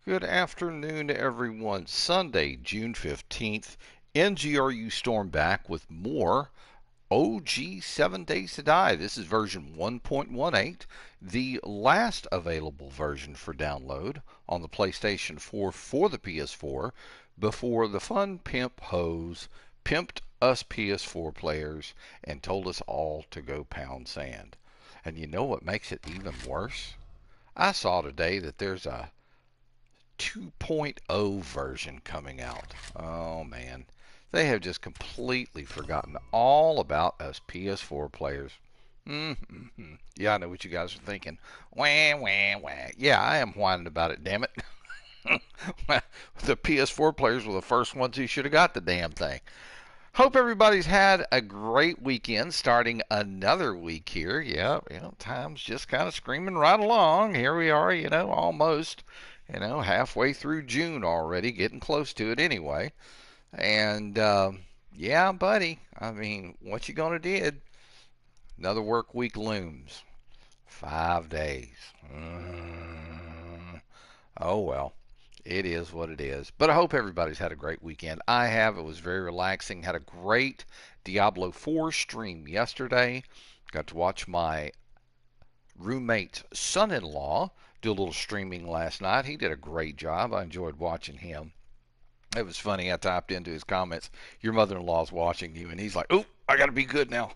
Good afternoon, everyone. Sunday, June 15th, NGRU Storm back with more OG 7 Days to Die. This is version 1.18, the last available version for download on the PlayStation 4 for the PS4 before the fun pimp hose pimped us PS4 players and told us all to go pound sand. And you know what makes it even worse? I saw today that there's a 2.0 version coming out. Oh man, they have just completely forgotten all about us PS4 players. Mm-hmm. Yeah, I know what you guys are thinking. Wah, wah, wah. Yeah, I am whining about it, damn it. The PS4 players were the first ones who should have got the damn thing. Hope everybody's had a great weekend, starting another week here. Yeah, time's just kind of screaming right along. Here we are, almost, halfway through June already, getting close to it anyway. And yeah, buddy, I mean, what you gonna do? Another work week looms. 5 days. Oh well. It is what it is. But I hope everybody's had a great weekend. I have. It was very relaxing. Had a great Diablo 4 stream yesterday. Got to watch my roommate's son-in-law do a little streaming last night. He did a great job. I enjoyed watching him. It was funny. I typed into his comments, "Your mother-in-law's watching you," and he's like, "Oh, I got to be good now."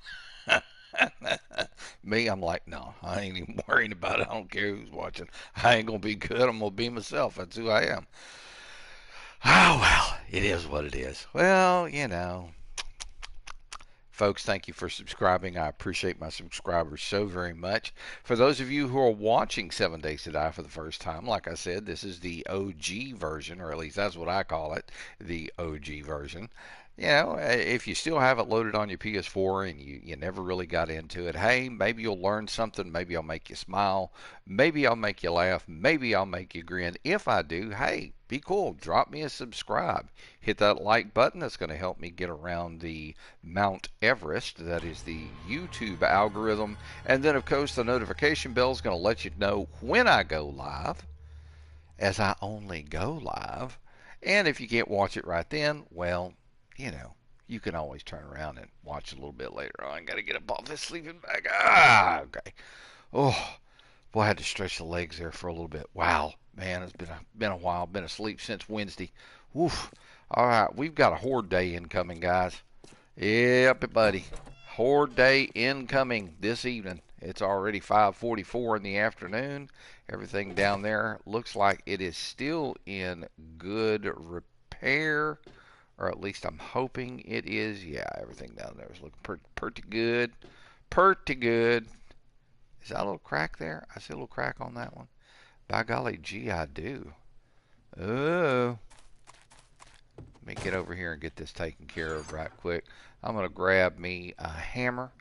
Me, I'm like, no, I ain't even worrying about it. I don't care who's watching. I ain't gonna be good. I'm gonna be myself. That's who I am. Oh, well, it is what it is. Well, folks, thank you for subscribing. I appreciate my subscribers so very much. For those of you who are watching 7 Days to Die for the first time, like I said, this is the OG version, or at least that's what I call it, the OG version. If you still have it loaded on your PS4 and you never really got into it, hey, maybe you'll learn something. Maybe I'll make you smile. Maybe I'll make you laugh. Maybe I'll make you grin. If I do, hey, be cool. Drop me a subscribe. Hit that like button. That's going to help me get around the Mount Everest. That is the YouTube algorithm. And then, of course, the notification bell is going to let you know when I go live, as I only go live. And if you can't watch it right then, well, you know, you can always turn around and watch a little bit later on. I got to get up off this sleeping bag. Okay. Oh, boy, I had to stretch the legs there for a little bit. Wow, man, it's been a while. Been asleep since Wednesday. Woof. All right, we've got a hoard day incoming, guys. Yep, buddy. Hoard day incoming this evening. It's already 5:44 in the afternoon. Everything down there looks like it is still in good repair, or at least I'm hoping it is. Yeah, everything down there is looking pretty good. Pretty good. Is that a little crack there? I see a little crack on that one. By golly gee, I do. Oh. Let me get over here and get this taken care of right quick. I'm going to grab me a hammer.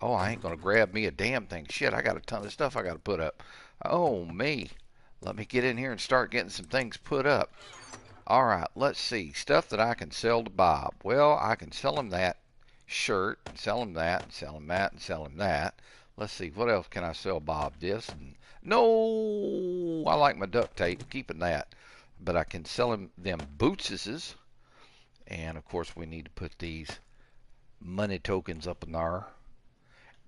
Oh, I ain't going to grab me a damn thing. Shit, I got a ton of stuff I got to put up. Oh, me. Let me get in here and start getting some things put up. All right, let's see. Stuff that I can sell to Bob. Well, I can sell him that shirt, and sell him that, and sell him that, and sell him that. Let's see, what else can I sell Bob? This? No, I like my duct tape. Keeping that. But I can sell him them bootses. And, of course, we need to put these money tokens up in there.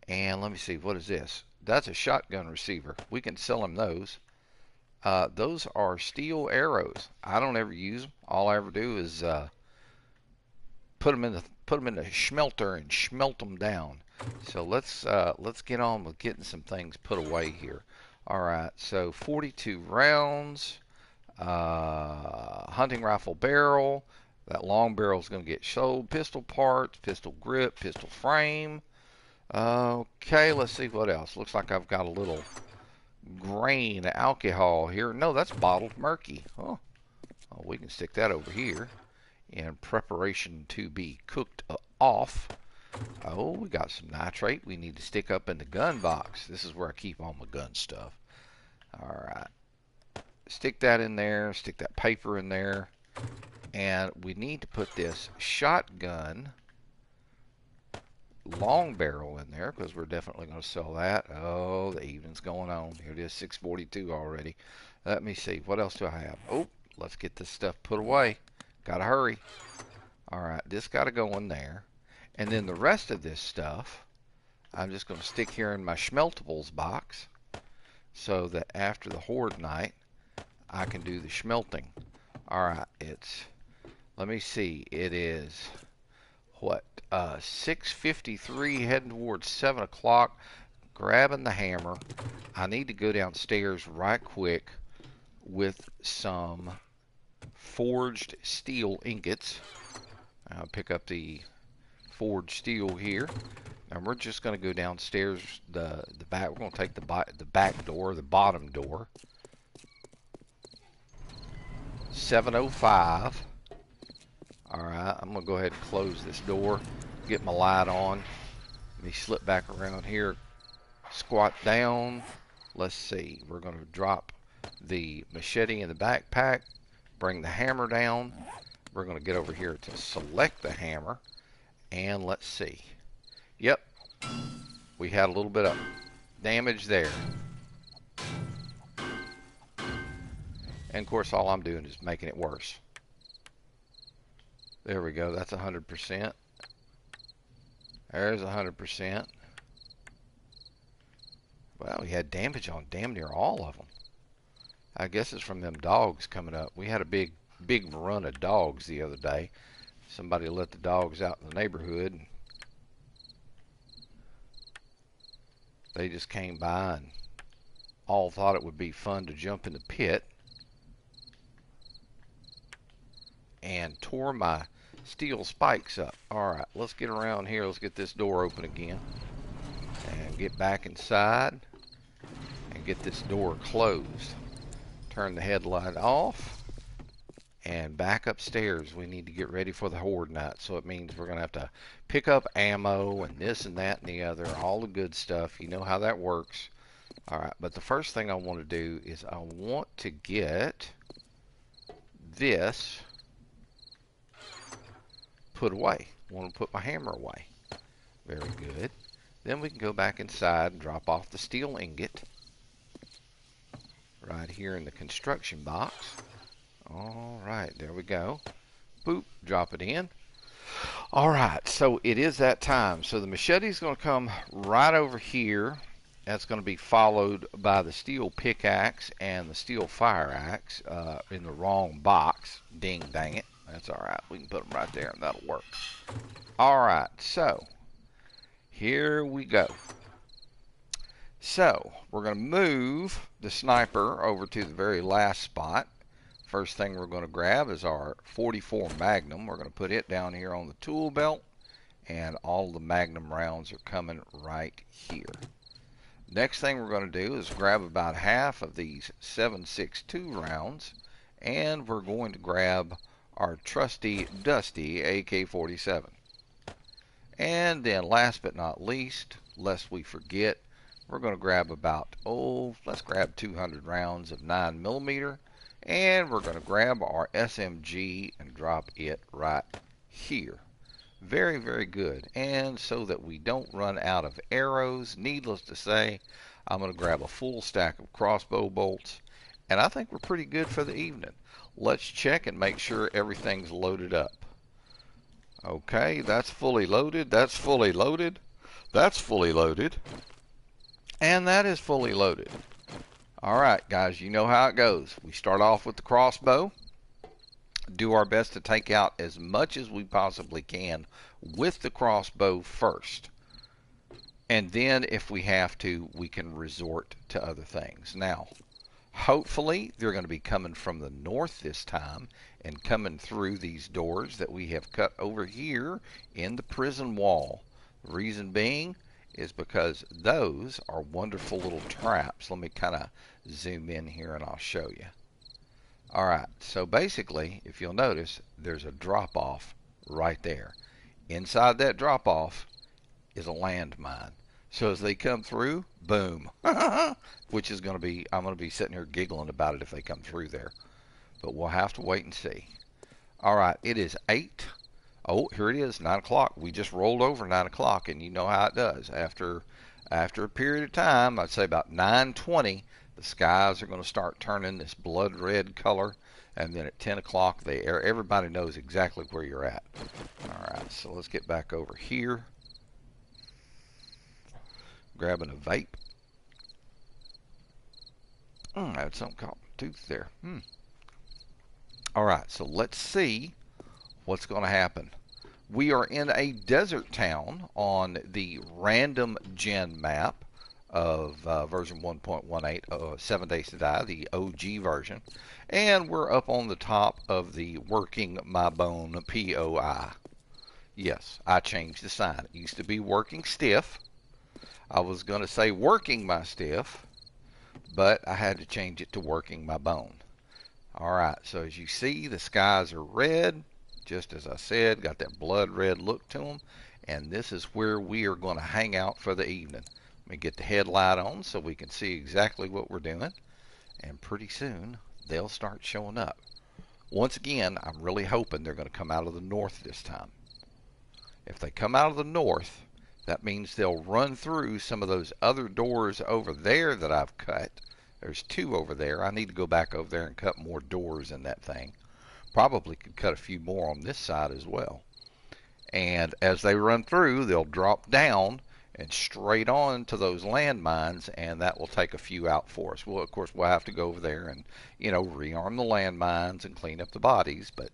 And let me see, what is this? That's a shotgun receiver. We can sell him those. Those are steel arrows. I don't ever use them. All I ever do is put them in the smelter and smelt them down. So let's get on with getting some things put away here. All right, so 42 rounds, hunting rifle barrel. That long barrel is going to get sold. Pistol parts, pistol grip, pistol frame. Okay, let's see what else. Looks like I've got a little grain alcohol here. No, that's bottled murky. Oh, we can stick that over here in preparation to be cooked off. Oh, we got some nitrate we need to stick up in the gun box. This is where I keep all my gun stuff. All right. Stick that in there. Stick that paper in there. And we need to put this shotgun long barrel in there because we're definitely going to sell that. Oh, the evening's going on. Here it is, 6:42 already. Let me see. What else do I have? Oh, let's get this stuff put away. Gotta hurry. All right, this got to go in there. And then the rest of this stuff, I'm just going to stick here in my schmeltables box so that after the hoard night, I can do the schmelting. All right, let me see, it is, what, 6:53, heading towards 7 o'clock, grabbing the hammer. I need to go downstairs right quick with some forged steel ingots. I'll pick up the forged steel here. And we're just going to go downstairs the back. We're going to take the back door, the bottom door. 7:05. All right, I'm going to go ahead and close this door, get my light on. Let me slip back around here, squat down. Let's see, we're going to drop the machete in the backpack, bring the hammer down. We're going to get over here to select the hammer, and let's see. Yep, we had a little bit of damage there. And of course, all I'm doing is making it worse. There we go, that's 100%. There's 100%. Well, we had damage on damn near all of them. I guess it's from them dogs coming up. We had a big run of dogs the other day. Somebody let the dogs out in the neighborhood, and they just came by and all thought it would be fun to jump in the pit and tore my steel spikes up. Alright, let's get around here. Let's get this door open again and get back inside and get this door closed. Turn the headlight off and back upstairs. We need to get ready for the hoard night, so it means we're going to have to pick up ammo and this and that and the other, all the good stuff. You know how that works. Alright, but the first thing I want to do is I want to get this put away. I want to put my hammer away. Very good. Then we can go back inside and drop off the steel ingot right here in the construction box. Alright, there we go. Boop, drop it in. Alright, so it is that time. So the machete is going to come right over here. That's going to be followed by the steel pickaxe and the steel fire axe in the wrong box. Ding dang it. That's alright. We can put them right there and that'll work. Alright, so here we go. So we're going to move the sniper over to the very last spot. First thing we're going to grab is our 44 Magnum. We're going to put it down here on the tool belt, and all the Magnum rounds are coming right here. Next thing we're going to do is grab about half of these 7.62 rounds, and we're going to grab our trusty dusty AK-47. And then last but not least, lest we forget, we're going to grab about, let's grab 200 rounds of 9mm, and we're going to grab our SMG and drop it right here. Very, very good. And so that we don't run out of arrows, needless to say, I'm going to grab a full stack of crossbow bolts, and I think we're pretty good for the evening. Let's check and make sure everything's loaded up. Okay, that's fully loaded, that's fully loaded, that's fully loaded, and that is fully loaded. Alright guys, you know how it goes. We start off with the crossbow, do our best to take out as much as we possibly can with the crossbow first. And then if we have to, we can resort to other things. Now, hopefully they're going to be coming from the north this time and coming through these doors that we have cut over here in the prison wall. The reason being is because those are wonderful little traps. Let me kind of zoom in here and I'll show you. Alright, so basically, if you'll notice, there's a drop-off right there. Inside that drop-off is a landmine. So as they come through, boom. Which is going to be, I'm going to be sitting here giggling about it if they come through there. But we'll have to wait and see. Alright, it is Oh, here it is, 9 o'clock. We just rolled over 9 o'clock, and you know how it does. After a period of time, I'd say about 9:20, the skies are going to start turning this blood red color, and then at 10 o'clock, everybody knows exactly where you're at. All right, so let's get back over here. Grabbing a vape. I had something caught my tooth there. All right, so let's see what's going to happen. We are in a desert town on the random gen map of version 1.18, 7 Days to Die, the OG version. And we're up on the top of the Working My Bone POI. Yes, I changed the sign. It used to be Working Stiff. I was going to say Working My Stiff, but I had to change it to Working My Bone. All right, so as you see, the skies are red. Just as I said, got that blood red look to them. And this is where we are going to hang out for the evening. Let me get the headlight on so we can see exactly what we're doing. And pretty soon, they'll start showing up. Once again, I'm really hoping they're going to come out of the north this time. If they come out of the north, that means they'll run through some of those other doors over there that I've cut. There's 2 over there. I need to go back over there and cut more doors in that thing. Probably could cut a few more on this side as well. And as they run through, they'll drop down and straight on to those landmines, and that will take a few out for us. Well, of course, we'll have to go over there and, rearm the landmines and clean up the bodies, but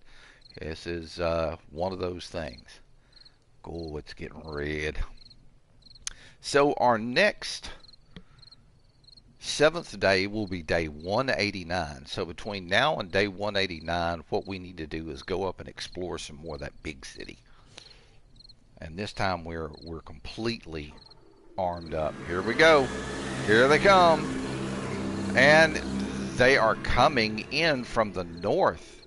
this is one of those things. Oh, it's getting red. So our next 7th day will be day 189. So between now and day 189, what we need to do is go up and explore some more of that big city. And this time we're completely armed up. Here we go. Here they come. And they are coming in from the north.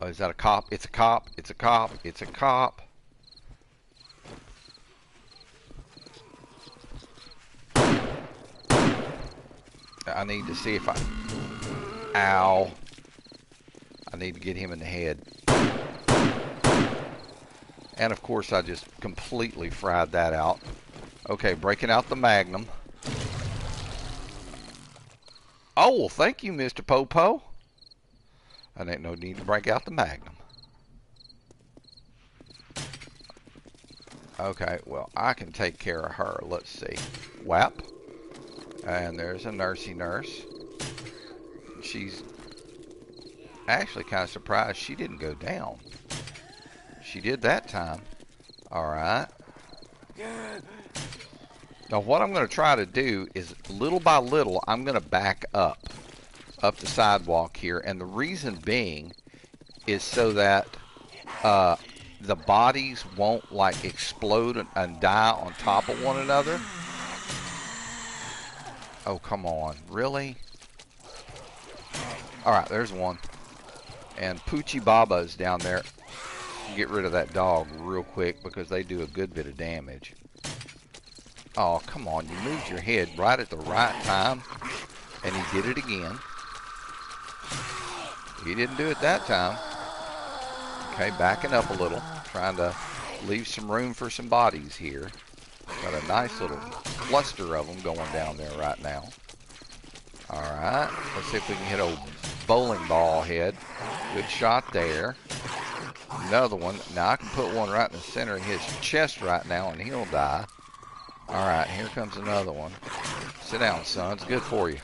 Oh, is that a cop? It's a cop. It's a cop. It's a cop. I need to see if Ow. I need to get him in the head. And of course I just completely fried that out. Okay, breaking out the Magnum. Oh, well, thank you, Mr. Popo. I didn't no need to break out the Magnum. Okay, well, I can take care of her. Let's see. Whap. And there's a nursey nurse. She's actually kind of surprised she didn't go down. She did that time. Alright. Now what I'm going to try to do is little by little I'm going to back up the sidewalk here, and the reason being is so that the bodies won't like explode and die on top of one another. Oh, come on. Really? Alright, there's one. And Poochie Baba's down there. Get rid of that dog real quick because they do a good bit of damage. Oh, come on. You moved your head right at the right time. And he did it again. He didn't do it that time. Okay, backing up a little. Trying to leave some room for some bodies here. Got a nice little cluster of them going down there right now. Alright, let's see if we can hit a bowling ball head. Good shot there. Another one. Now I can put one right in the center of his chest right now and he'll die. Alright, here comes another one. Sit down, son. It's good for you.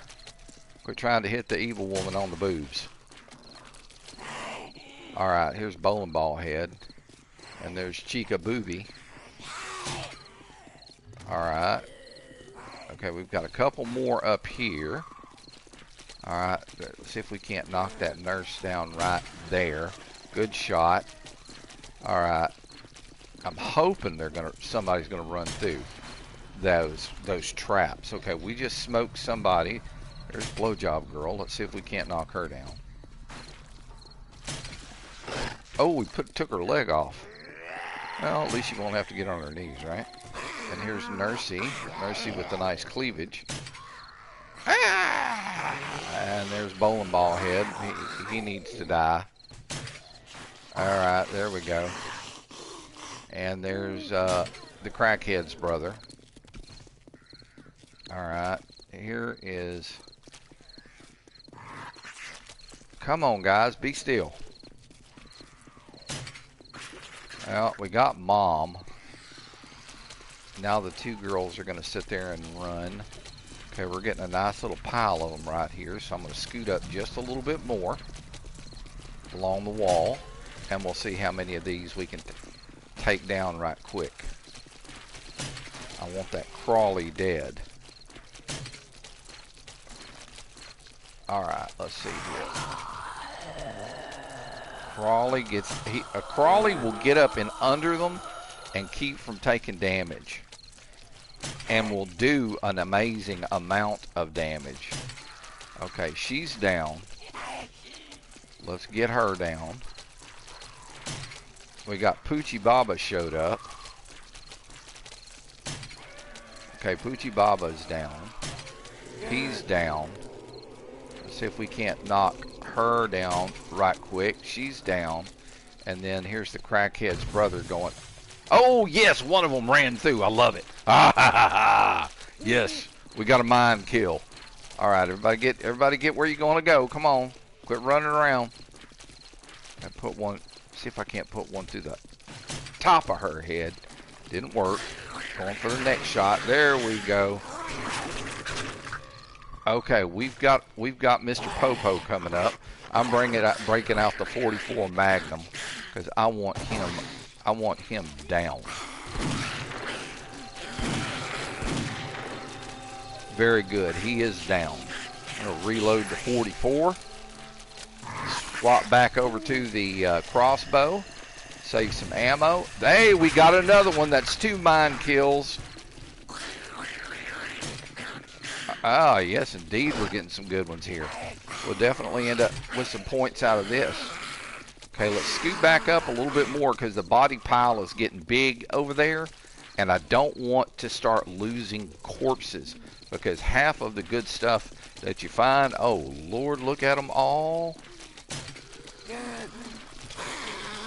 Quit trying to hit the evil woman on the boobs. Alright, here's bowling ball head. And there's Chica Booby. Alright. Okay, we've got a couple more up here. Alright, let's see if we can't knock that nurse down right there. Good shot. Alright. I'm hoping somebody's gonna run through those traps. Okay, we just smoked somebody. There's Blowjob Girl. Let's see if we can't knock her down. Oh, we took her leg off. Well, at least you won't have to get on her knees, right? And here's Nursey. Nursey with the nice cleavage. Ah! And there's Bowling Ball Head. He needs to die. Alright, there we go. And there's the crackhead's brother. Alright, here is... Come on, guys, be still. Well, we got Mom. Now the two girls are going to sit there and run. Okay, we're getting a nice little pile of them right here, so I'm going to scoot up just a little bit more along the wall, and we'll see how many of these we can take down right quick. I want that crawly dead. Alright, let's see here. Crawly gets... a crawly will get up and under them and keep from taking damage. And will do an amazing amount of damage. Okay, she's down. Let's get her down. We got Poochie Baba showed up. Okay, Poochie Baba's down. He's down. Let's see if we can't knock her down right quick. She's down. And then here's the crackhead's brother going... Oh, yes, one of them ran through. I love it. Ah, ha, ha, ha. Yes, we got a mind kill. All right, everybody get where you're going to go. Come on. Quit running around. I put one, see if I can't put one through the top of her head. Didn't work. Going for the next shot. There we go. Okay, we've got Mr. Popo coming up. I'm breaking out the 44 Magnum because I want him down. Very good. He is down. I'm going to reload the 44. Swap back over to the crossbow. Save some ammo. Hey, we got another one. That's 2 mind kills. Ah, yes, indeed. We're getting some good ones here. We'll definitely end up with some points out of this. Okay, let's scoot back up a little bit more because the body pile is getting big over there. And I don't want to start losing corpses because half of the good stuff that you find, oh, Lord, look at them all.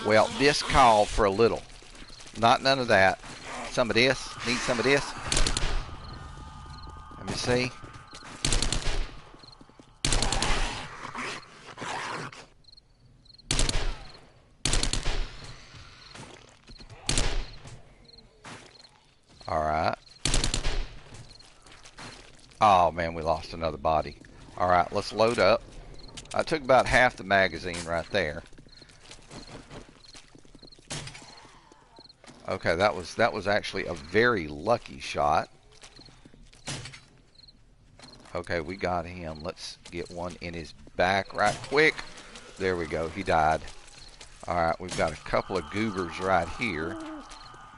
Well, this called for a little. Not none of that. Some of this. Need some of this. Let me see. All right. Oh, man, we lost another body. All right, let's load up. I took about half the magazine right there. Okay, that was actually a very lucky shot. Okay, we got him. Let's get one in his back right quick. There we go. He died. All right, we've got a couple of goobers right here.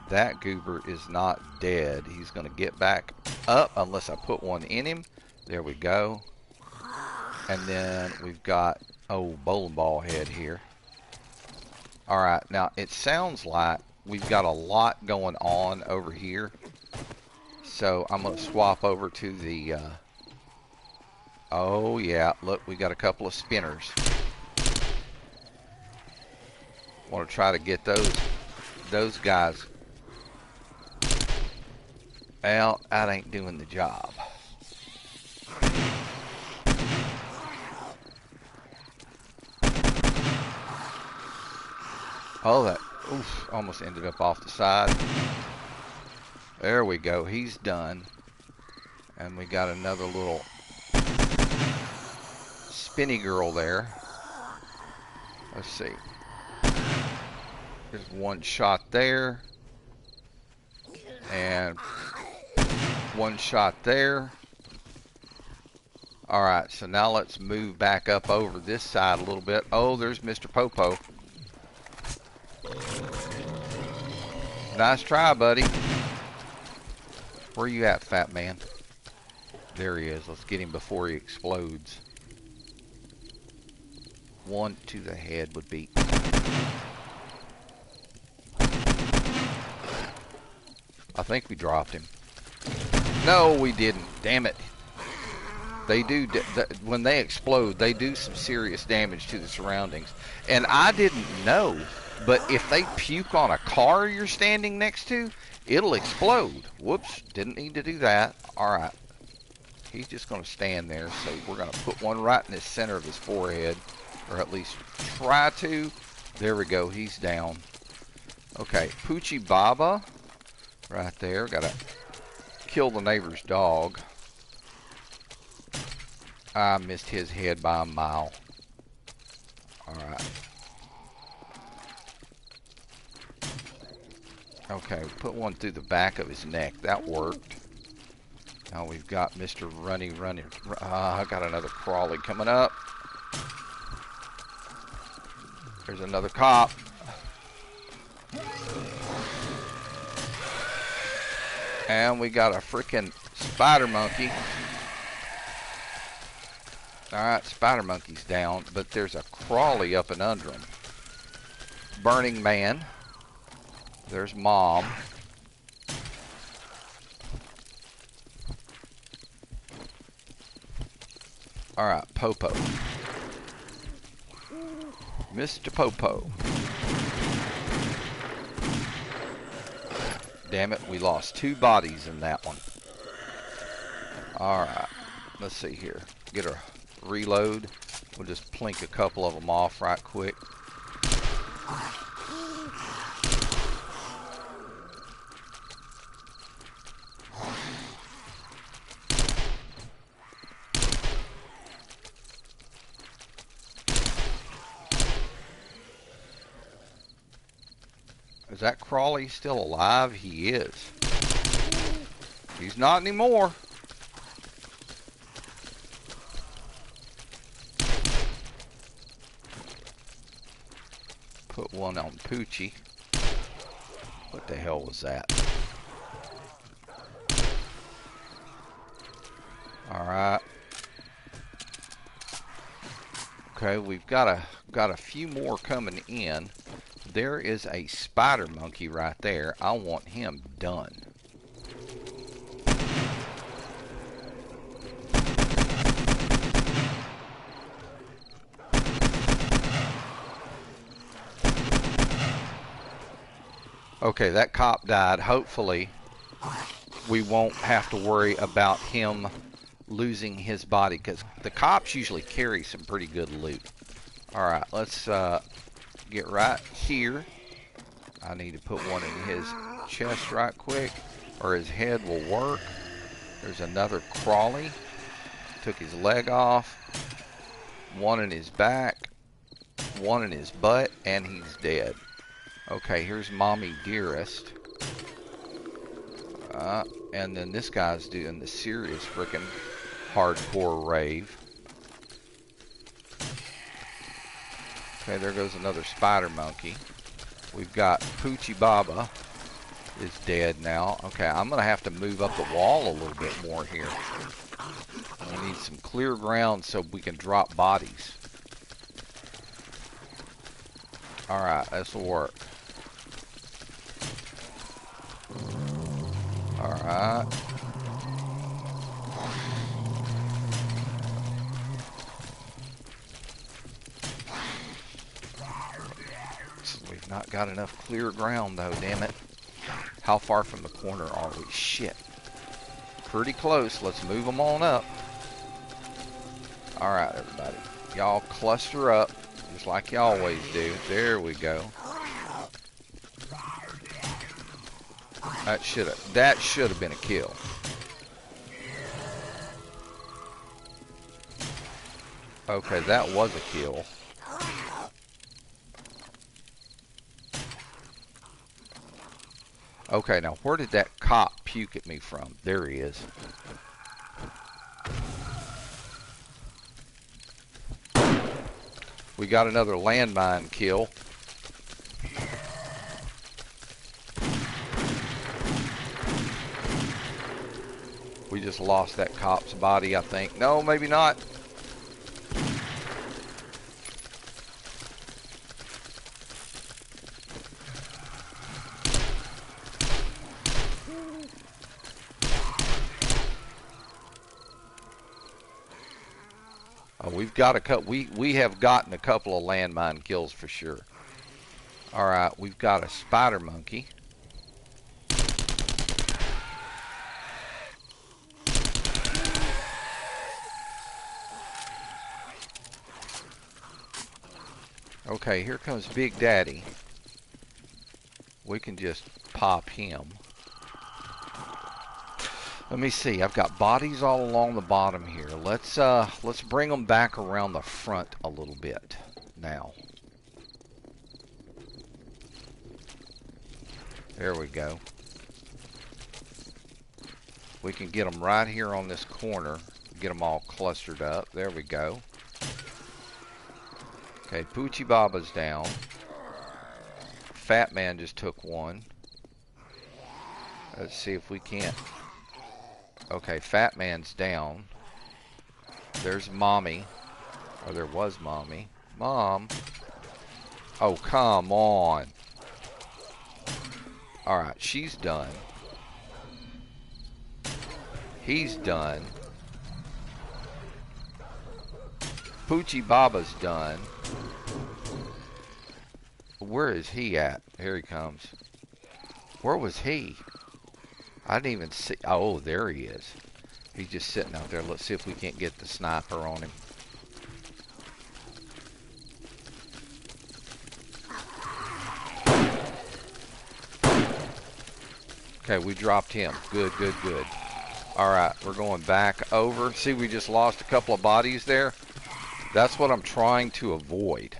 That goober is not dead. He's going to get back up unless I put one in him. There we go. And then we've got, oh, bowling ball head here. All right, now it sounds like we've got a lot going on over here. So I'm going to swap over to the, oh yeah, look, we got a couple of spinners. Want to try to get those guys. Well, that ain't doing the job. Oh, that oof, almost ended up off the side. There we go. He's done. And we got another little spinny girl there. Let's see. There's one shot there. And one shot there. Alright, so now let's move back up over this side a little bit. Oh, there's Mr. Popo. Nice try, buddy. Where you at, fat man? There he is. Let's get him before he explodes. One to the head would be... I think we dropped him. No, we didn't. Damn it. They do, when they explode, they do some serious damage to the surroundings. And I didn't know But if they puke on a car you're standing next to, it'll explode. Whoops, didn't need to do that. All right, he's just going to stand there. So we're going to put one right in the center of his forehead, or at least try to. There we go, he's down. Okay, Poochie Baba, right there. Got to kill the neighbor's dog. I missed his head by a mile. All right. Okay, put one through the back of his neck. That worked. Now we've got Mr. Running. I got another crawly coming up. There's another cop. And we got a freaking spider monkey. Alright, spider monkey's down, but there's a crawly up and under him. Burning Man. There's Mom. Alright, Popo. Mr. Popo. Damn it, we lost 2 bodies in that one. Alright, let's see here. Get a reload. We'll just plink a couple of them off right quick. Is that crawly still alive? He is. He's not anymore. Put one on Poochie. What the hell was that? Alright. Okay, we've got a few more coming in. There is a spider monkey right there. I want him done. Okay, that cop died. Hopefully, we won't have to worry about him losing his body, because the cops usually carry some pretty good loot. Alright, let's get right here. I need to put one in his chest right quick, or his head will work. There's another crawly. Took his leg off. One in his back. One in his butt, and he's dead. Okay, here's Mommy Dearest. And then this guy's doing the serious frickin' hardcore rave. Okay, there goes another spider monkey. We've got Poochie Baba is dead now. Okay, I'm gonna have to move up the wall a little bit more here. We need some clear ground so we can drop bodies. Alright, this will work. Alright. We've not got enough clear ground though, damn it. How far from the corner are we? Shit. Pretty close. Let's move them on up. Alright, everybody. Y'all cluster up, just like you always do. There we go. That should have been a kill. Okay, that was a kill. Okay, now where did that cop puke at me from? There he is. We got another landmine kill. We just lost that cop's body, I think. No, maybe not. We've got we have gotten a couple of landmine kills for sure. Alright, we've got a spider monkey. Okay, here comes Big Daddy. We can just pop him. Let me see. I've got bodies all along the bottom here. Let's bring them back around the front a little bit now. There we go. We can get them right here on this corner. Get them all clustered up. There we go. Okay, Poochie Baba's down. Fat Man just took one. Let's see if we can't. Okay, Fat Man's down. There's Mommy. Or there was Mommy. Mom. Oh, come on. Alright, she's done. He's done. Poochie Baba's done. Where is he at? Here he comes. Where was he? I didn't even see. Oh, there he is. He's just sitting out there. Let's see if we can't get the sniper on him. Okay, we dropped him. Good, good, good. Alright, we're going back over. See, we just lost a couple of bodies there. That's what I'm trying to avoid.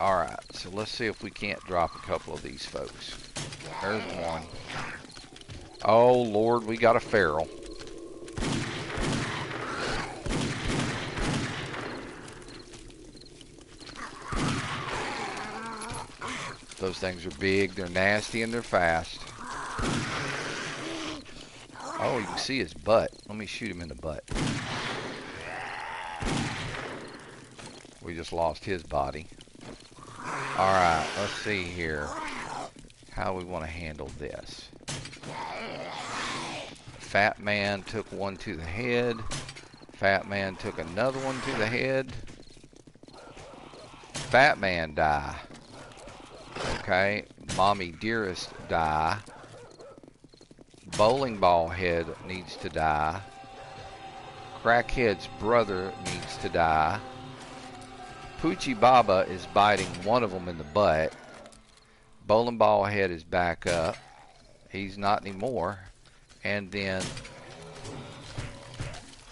Alright, so let's see if we can't drop a couple of these folks. There's one. Oh, Lord, we got a feral. Those things are big, they're nasty, and they're fast. Oh, you can see his butt. Let me shoot him in the butt. We just lost his body. Alright, let's see here how we want to handle this. Fat Man took one to the head. Fat Man took another one to the head. Fat Man die. Okay, Mommy Dearest die. Bowling Ball Head needs to die. Crackhead's brother needs to die. Poochie Baba is biting one of them in the butt. Bowling Ball Head is back up. He's not anymore. And then,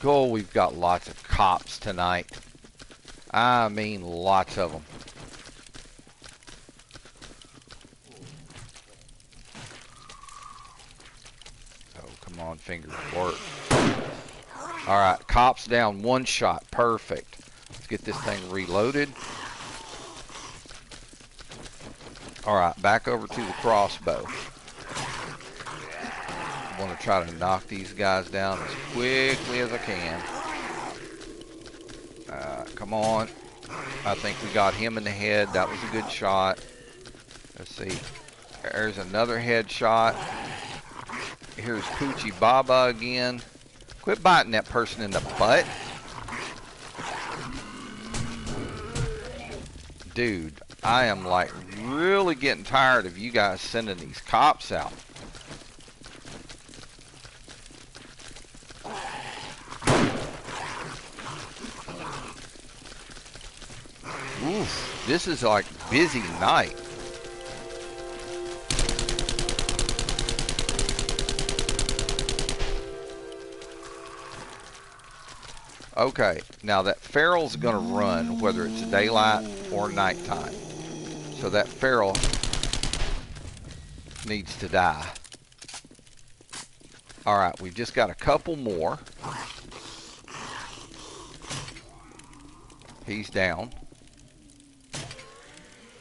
oh, we've got lots of cops tonight. I mean, lots of them. Oh, come on, fingers work. Alright, cops down, one shot. Perfect. Let's get this thing reloaded. Alright, back over to the crossbow. I want to try to knock these guys down as quickly as I can. Come on. I think we got him in the head. That was a good shot. Let's see. There's another headshot. Here's Poochie Baba again. Quit biting that person in the butt. Dude, I am like really getting tired of you guys sending these cops out. Oof, this is like busy night. Okay, now that feral's gonna run whether it's daylight or nighttime. So that feral needs to die. Alright, we've just got a couple more. He's down.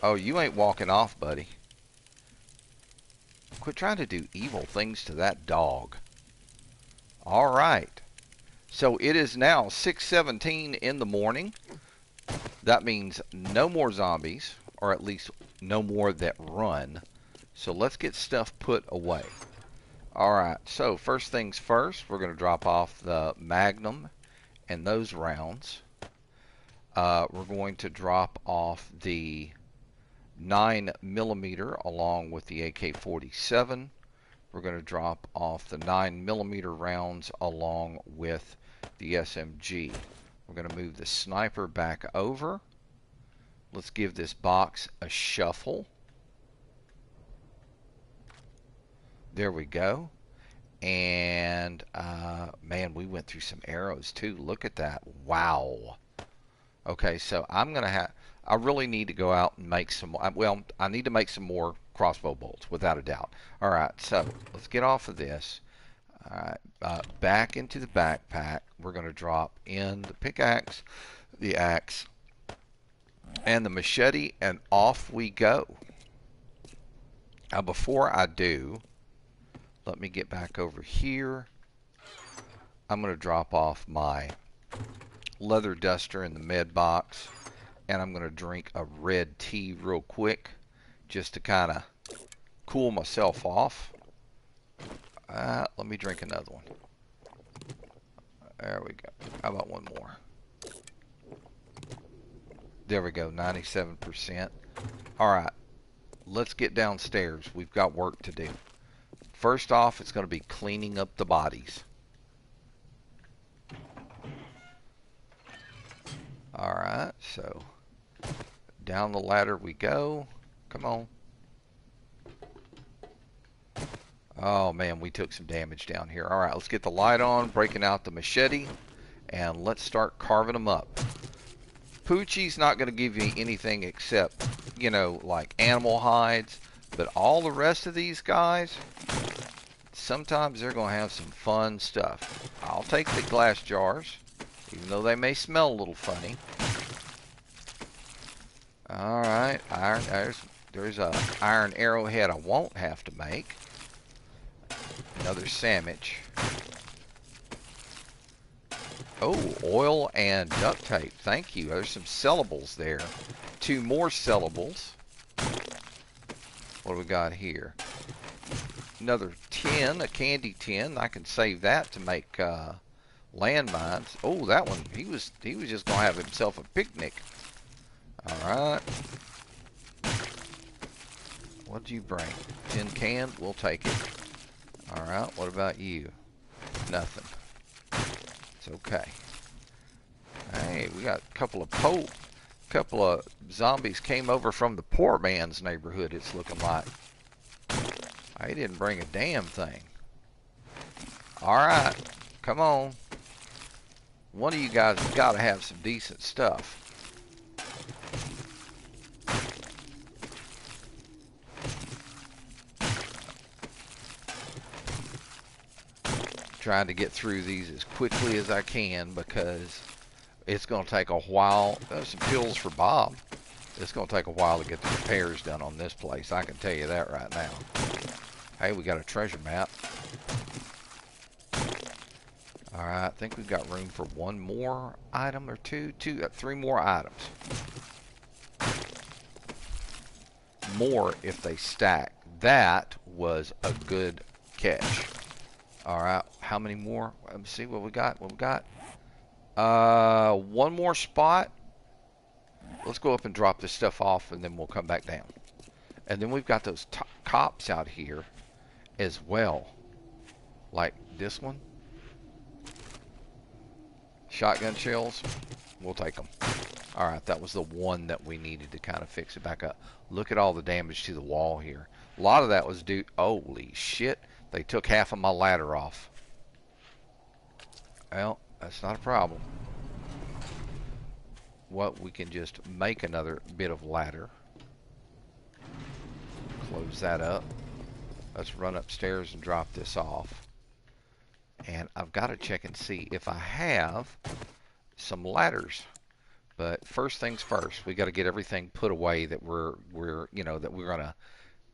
Oh, you ain't walking off, buddy. Quit trying to do evil things to that dog. Alright. So it is now 6:17 in the morning. That means no more zombies, or at least no more that run. So let's get stuff put away. Alright, so first things first, we're going to drop off the Magnum and those rounds. We're going to drop off the 9mm along with the AK-47. We're going to drop off the 9mm rounds along with the SMG. We're going to move the sniper back over. Let's give this box a shuffle. There we go. And man, we went through some arrows too. Look at that. Wow. Okay, so I really need to go out and make some, well, I need to make some more crossbow bolts, without a doubt. All right, so let's get off of this. All right, back into the backpack. We're going to drop in the pickaxe, the axe, and the machete, and off we go. Now, before I do, let me get back over here. I'm going to drop off my leather duster in the med box, and I'm going to drink a red tea real quick just to kind of cool myself off. Let me drink another one. There we go. How about one more? There we go, 97%. All right, let's get downstairs. We've got work to do. First off, it's going to be cleaning up the bodies. All right, so down the ladder we go. Come on. Oh man, we took some damage down here. All right, let's get the light on, breaking out the machete, and let's start carving them up. Poochie's not going to give you anything except, you know, like animal hides, but all the rest of these guys, sometimes they're going to have some fun stuff. I'll take the glass jars, even though they may smell a little funny. All right, there's a iron arrowhead I won't have to make. Another sandwich. Oh, oil and duct tape. Thank you. There's some sellables there. 2 more sellables. What do we got here? Another tin, a candy tin. I can save that to make landmines. Oh, that one. He was just gonna have himself a picnic. All right. What'd you bring? Tin can? We'll take it. All right. What about you? Nothing. It's okay. Hey, we got a couple of zombies came over from the poor man's neighborhood, it's looking like. I didn't bring a damn thing. Alright, come on. One of you guys has got to have some decent stuff. Trying to get through these as quickly as I can because it's going to take a while. There's some pills for Bob. It's going to take a while to get the repairs done on this place. I can tell you that right now. Hey, we got a treasure map. All right, I think we've got room for one more item or two. 3 more items. More if they stack. That was a good catch. All right, how many more? Let's see what we got. What we got? One more spot. Let's go up and drop this stuff off, and then we'll come back down. And then we've got those cops out here as well, like this one. Shotgun shells. We'll take them. All right, that was the one that we needed to kind of fix it back up. Look at all the damage to the wall here. A lot of that was due. Holy shit! They took half of my ladder off. Well, that's not a problem. What, we can just make another bit of ladder. Close that up. Let's run upstairs and drop this off. And I've got to check and see if I have some ladders. But first things first, we got to get everything put away that we're gonna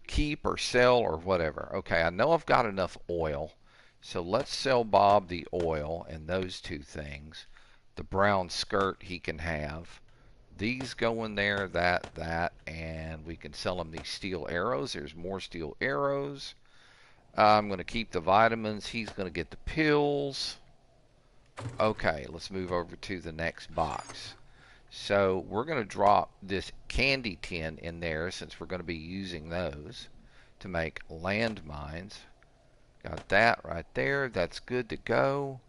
keep or sell or whatever. Okay, I know I've got enough oil, so let's sell Bob the oil and those 2 things. The brown skirt he can have. These go in there, that, and we can sell him these steel arrows. There's more steel arrows. I'm going to keep the vitamins. He's going to get the pills. Okay, let's move over to the next box. So we're going to drop this candy tin in there since we're going to be using those to make landmines. Got that right there. That's good to go.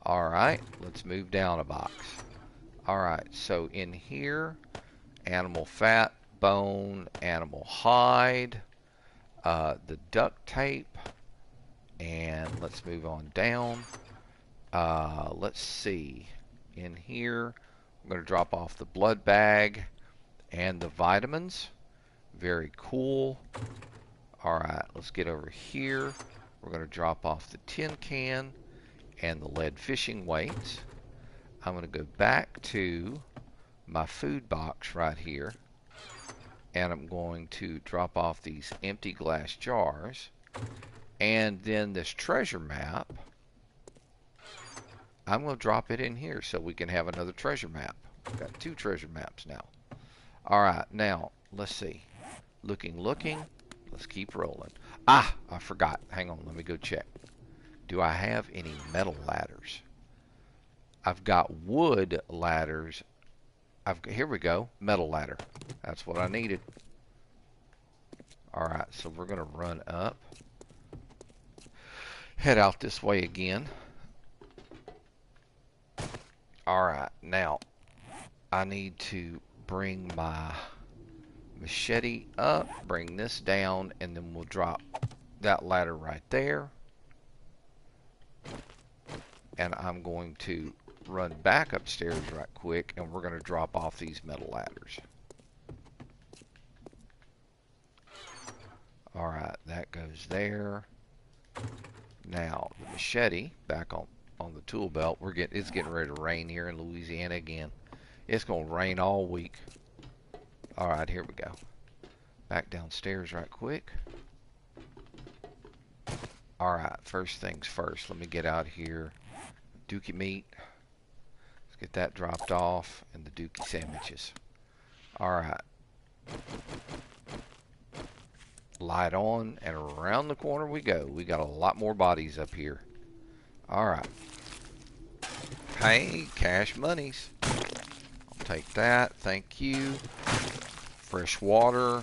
Alright, let's move down a box. Alright, so in here, animal fat, bone, animal hide, the duct tape, and let's move on down. Let's see. In here, I'm going to drop off the blood bag and the vitamins. Very cool. Alright, let's get over here. We're going to drop off the tin can and the lead fishing weights. I'm going to go back to my food box right here, and I'm going to drop off these empty glass jars, and then this treasure map, I'm going to drop it in here so we can have another treasure map. We've got 2 treasure maps now. Alright, now let's see. Looking. Let's keep rolling. I forgot. Hang on, let me go check. Do I have any metal ladders? I've got wood ladders. Here we go. Metal ladder. That's what I needed. Alright, so we're going to run up. Head out this way again. Alright, now I need to bring my machete up, bring this down, and then we'll drop that ladder right there. And I'm going to run back upstairs right quick, and we're going to drop off these metal ladders. Alright, that goes there. Now, the machete, back on the tool belt. It's getting ready to rain here in Louisiana again. It's going to rain all week. Alright, here we go. Back downstairs right quick. Alright, first things first. Let me get out here. Dookie meat. Let's get that dropped off. And the dookie sandwiches. Alright. Light on, and around the corner we go. We got a lot more bodies up here. Alright. Hey, cash monies. I'll take that. Thank you. Fresh water.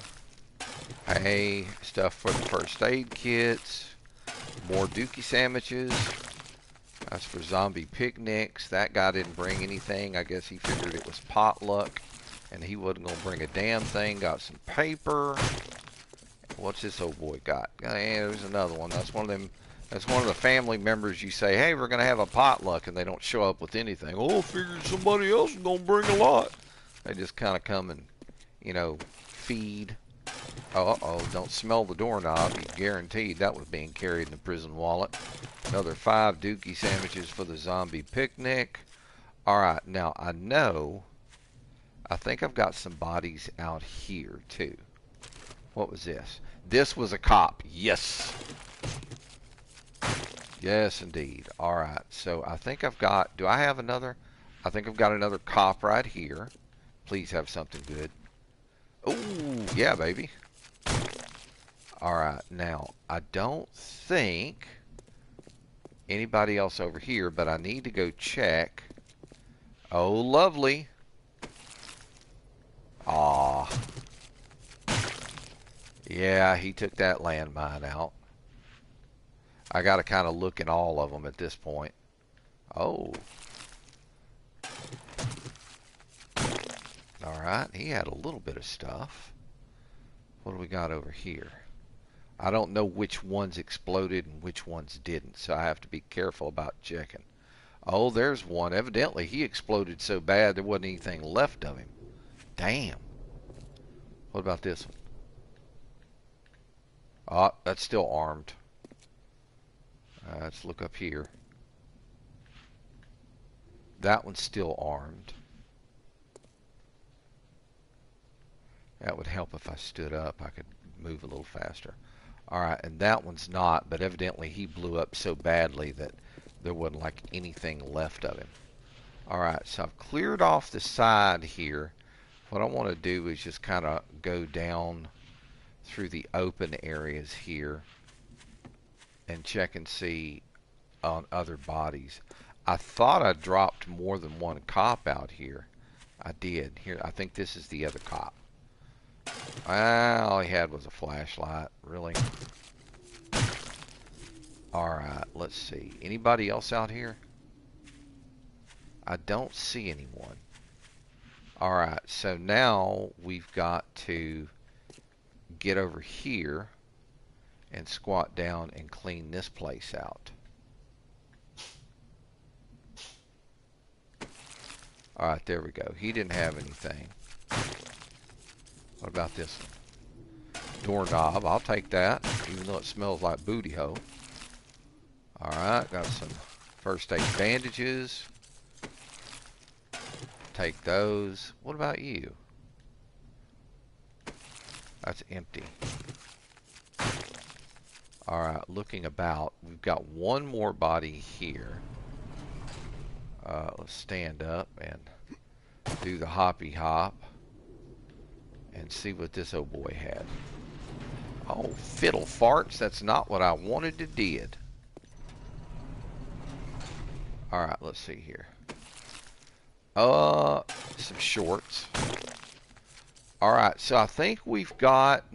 Hey, stuff for the first aid kits. More dookie sandwiches. That's for zombie picnics. That guy didn't bring anything. I guess he figured it was potluck, and he wasn't going to bring a damn thing. Got some paper. What's this old boy got? There's another one. That's one of them. That's one of the family members you say, hey, we're going to have a potluck, and they don't show up with anything. Oh, I figured somebody else is going to bring a lot. They just kind of come and, you know, feed. Uh-oh, don't smell the doorknob. You're guaranteed that was being carried in the prison wallet. Another 5 dookie sandwiches for the zombie picnic. Alright, now I think I've got some bodies out here, too. What was this? This was a cop. Yes. Yes, indeed. Alright, so I think I've got, do I have another? I think I've got another cop right here. Please have something good. Ooh, yeah, baby. Alright, now, I don't think anybody else over here, but I need to go check. Oh, lovely. Aw. Yeah, he took that landmine out. I got to kind of look in all of them at this point. Oh. Alright, he had a little bit of stuff. What do we got over here? I don't know which ones exploded and which ones didn't, so I have to be careful about checking. Oh, there's one. Evidently, he exploded so bad there wasn't anything left of him. Damn. What about this one? Oh, that's still armed. Let's look up here. That one's still armed. That would help if I stood up. I could move a little faster. Alright, and that one's not, but evidently he blew up so badly that there wasn't like anything left of him. Alright, so I've cleared off the side here. What I want to do is just kind of go down through the open areas here and check and see on other bodies. I thought I dropped more than one cop out here. I did. Here, I think this is the other cop. All he had was a flashlight. Really? Alright, let's see. Anybody else out here? I don't see anyone. Alright, so now we've got to get over here and squat down and clean this place out. Alright, there we go. He didn't have anything. What about this one? Doorknob, I'll take that, even though it smells like booty hole. Alright, got some first aid bandages. Take those. What about you? That's empty. Alright, looking about. We've got one more body here. Let's stand up and do the hoppy hop and see what this old boy had. Oh, fiddle farts. That's not what I wanted to did. Alright, let's see here. Some shorts. Alright, so I think we've got...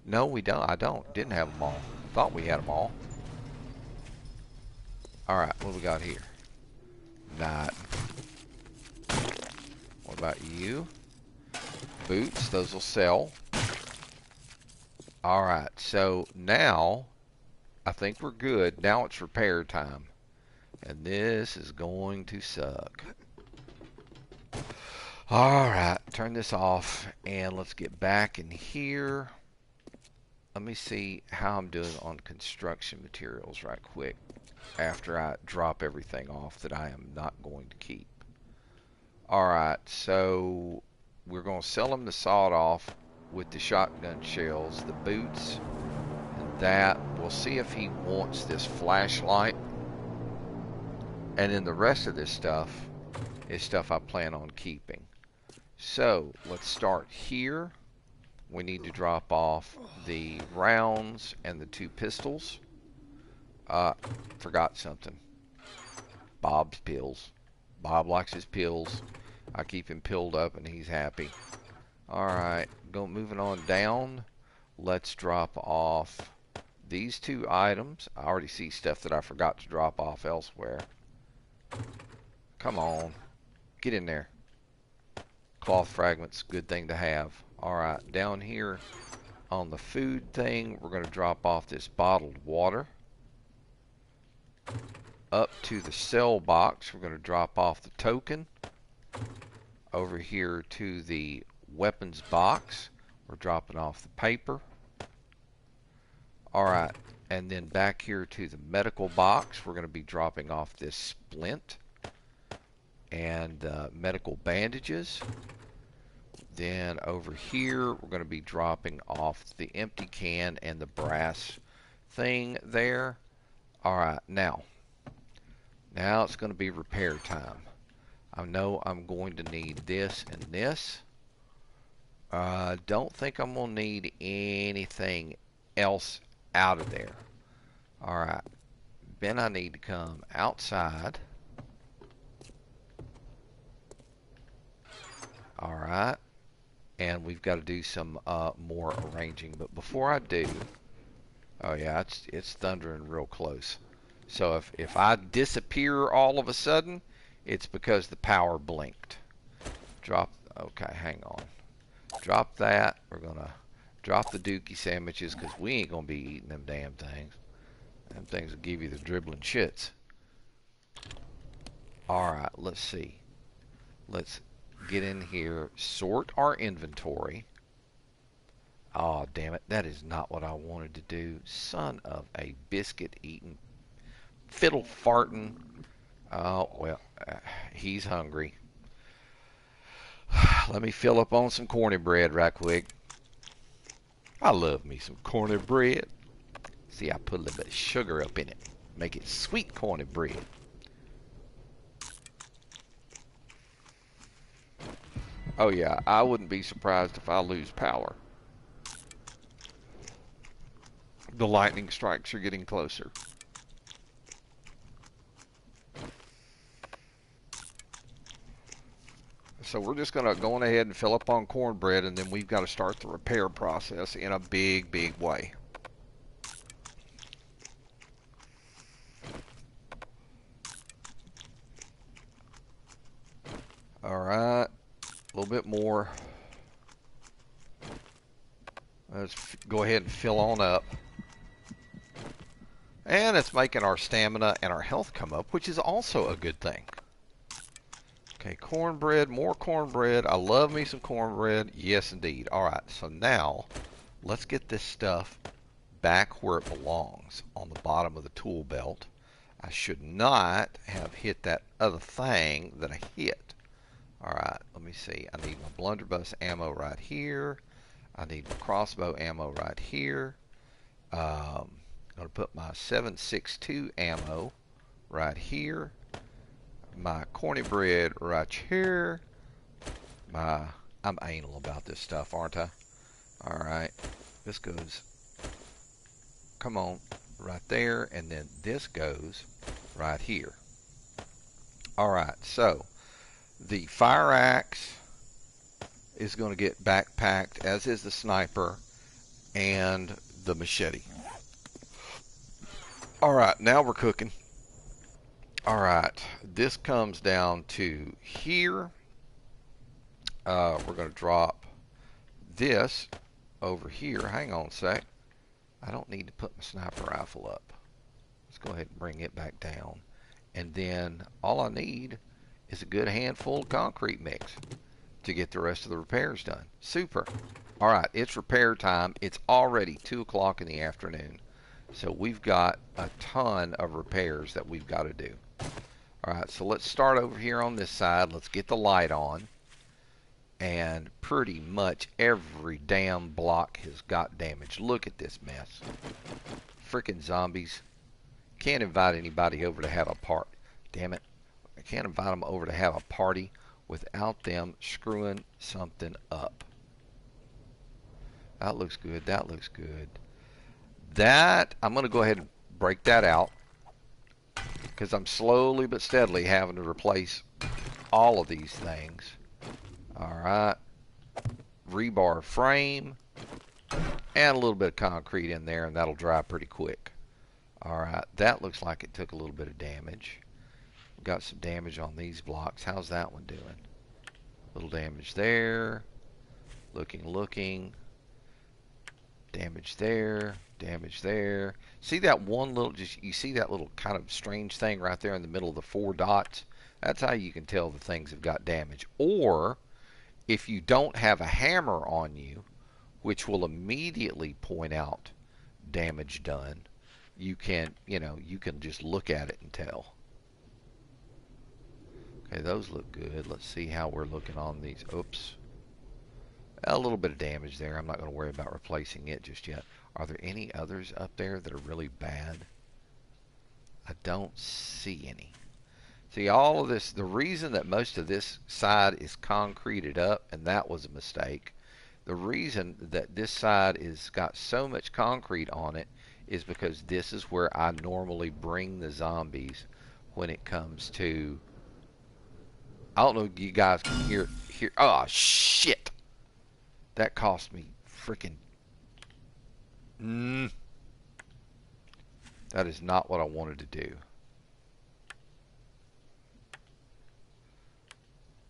No, we don't. I don't. Didn't have them all. Thought we had them all. Alright, what do we got here? Not. What about you? Boots, those will sell. Alright, so now I think we're good. Now it's repair time. And this is going to suck. Alright, turn this off and let's get back in here. Let me see how I'm doing on construction materials right quick after I drop everything off that I am not going to keep. Alright, so we're going to sell him the sawed off with the shotgun shells, the boots, and that. We'll see if he wants this flashlight. And then the rest of this stuff is stuff I plan on keeping. So let's start here. We need to drop off the rounds and the 2 pistols. Forgot something. Bob's pills. Bob likes his pills. I keep him pilled up and he's happy. Alright, moving on down. Let's drop off these 2 items. I already see stuff that I forgot to drop off elsewhere. Come on. Get in there. Cloth fragments, good thing to have. Alright, down here on the food thing, we're going to drop off this bottled water. Up to the cell box, we're going to drop off the token. Over here to the weapons box, we're dropping off the paper. Alright, and then back here to the medical box, we're going to be dropping off this splint and medical bandages. Then over here, we're going to be dropping off the empty can and the brass thing there. Alright, now it's going to be repair time. I know I'm going to need this and this. I don't think I'm going to need anything else out of there. Alright, then I need to come outside. Alright, and we've got to do some more arranging. But before I do, oh yeah, it's thundering real close. So if I disappear all of a sudden, it's because the power blinked. Okay, hang on. Drop that. We're going to drop the dookie sandwiches because we ain't going to be eating them damn things. Them things will give you the dribbling shits. Alright, let's see. Let's get in here, sort our inventory. Oh, damn it. That is not what I wanted to do. Son of a biscuit eating, fiddle farting. Oh, well, he's hungry. Let me fill up on some corny bread right quick. I love me some corny bread. See, I put a little bit of sugar up in it. Make it sweet corny bread. Oh yeah, I wouldn't be surprised if I lose power. The lightning strikes are getting closer. So we're just going to go on ahead and fill up on cornbread, and then we've got to start the repair process in a big, big way. All right, a little bit more. Let's go ahead and fill on up. And it's making our stamina and our health come up, which is also a good thing. Okay, cornbread, more cornbread. I love me some cornbread. Yes, indeed. All right, so now let's get this stuff back where it belongs, on the bottom of the tool belt. I should not have hit that other thing that I hit. All right, let me see. I need my blunderbuss ammo right here. I need my crossbow ammo right here. I'm going to put my 7.62 ammo right here. My corny bread right here. I'm anal about this stuff, aren't I? All right, this goes, come on, right there, and then this goes right here. All right, so the fire axe is going to get backpacked, as is the sniper and the machete. All right, now we're cooking. All right, this comes down to here. We're going to drop this over here. Hang on a sec. I don't need to put my sniper rifle up. Let's go ahead and bring it back down. And then all I need is a good handful of concrete mix to get the rest of the repairs done. Super. All right, it's repair time. It's already 2 o'clock in the afternoon. So we've got a ton of repairs that we've got to do. All right, so let's start over here on this side. Let's get the light on. And pretty much every damn block has got damage. Look at this mess. Freaking zombies. Can't invite anybody over to have a party. Damn it. I can't invite them over to have a party without them screwing something up. That looks good. That looks good. That, I'm going to go ahead and break that out, because I'm slowly but steadily having to replace all of these things. All right. Rebar frame and a little bit of concrete in there, and that'll dry pretty quick. All right. That looks like it took a little bit of damage. We've got some damage on these blocks. How's that one doing? Little damage there. Looking. Damage there. Damage there. See that one little, you see that little kind of strange thing right there in the middle of the 4 dots? That's how you can tell the things have got damage. Or if you don't have a hammer on you, which will immediately point out damage done, you can, you can just look at it and tell. Okay, those look good. Let's see how we're looking on these. Oops. A little bit of damage there. I'm not going to worry about replacing it just yet. Are there any others up there that are really bad? I don't see any. See, all of this, the reason that most of this side is concreted up, and that was a mistake, the reason that this side is got so much concrete on it is because this is where I normally bring the zombies when it comes to, I don't know if you guys can hear, oh shit, that cost me freaking, that is not what I wanted to do.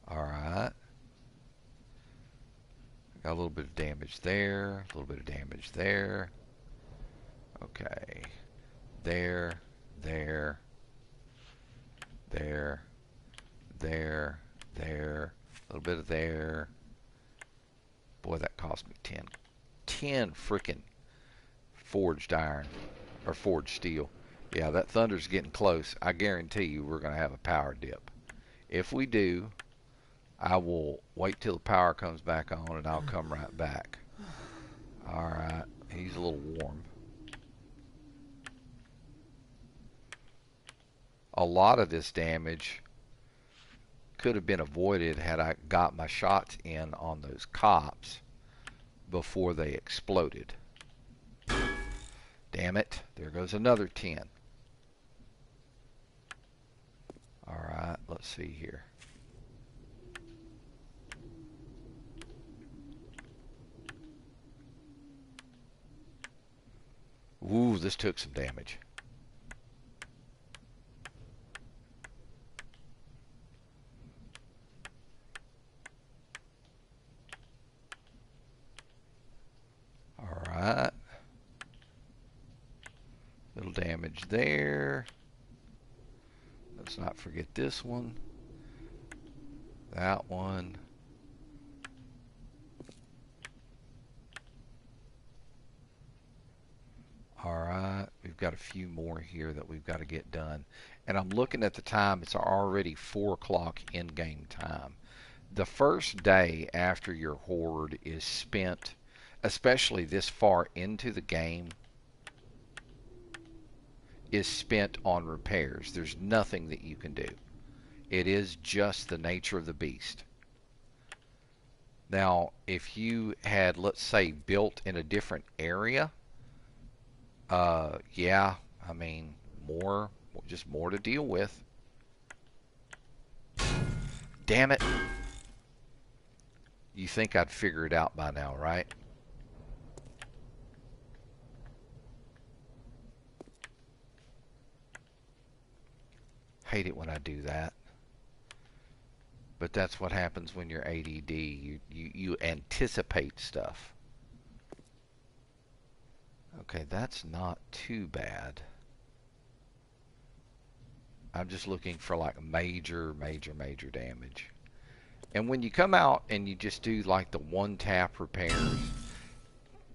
Alright. Got a little bit of damage there. A little bit of damage there. Okay. There. A little bit of there. Boy, that cost me 10 freaking forged iron. Or forged steel. Yeah, that thunder's getting close. I guarantee you we're going to have a power dip. If we do, I will wait till the power comes back on and I'll come right back. Alright, he's a little warm. A lot of this damage could have been avoided had I got my shots in on those cops before they exploded. Damn it, there goes another 10. Alright, let's see here. this took some damage. All right. Little damage there. Let's not forget this one. That one. All right, we've got a few more here that we've got to get done. And I'm looking at the time, it's already 4 o'clock in-game time. The first day after your hoard is spent, especially this far into the game, is spent on repairs. There's nothing that you can do. It is just the nature of the beast. Now, if you had, let's say, built in a different area, yeah, I mean, just more to deal with. Damn it. You think I'd figure it out by now, right? Hate it when I do that. But that's what happens when you're ADD. You anticipate stuff. Okay, that's not too bad. I'm just looking for like major damage. And when you come out and you just do like the one tap repairs,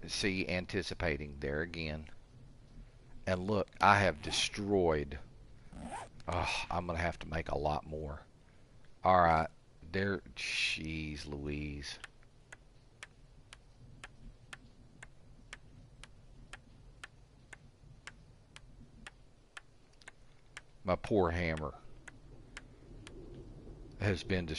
see, anticipating there again. And look, I have destroyed. Oh, I'm going to have to make a lot more. All right, there, jeez Louise. My poor hammer has been destroyed.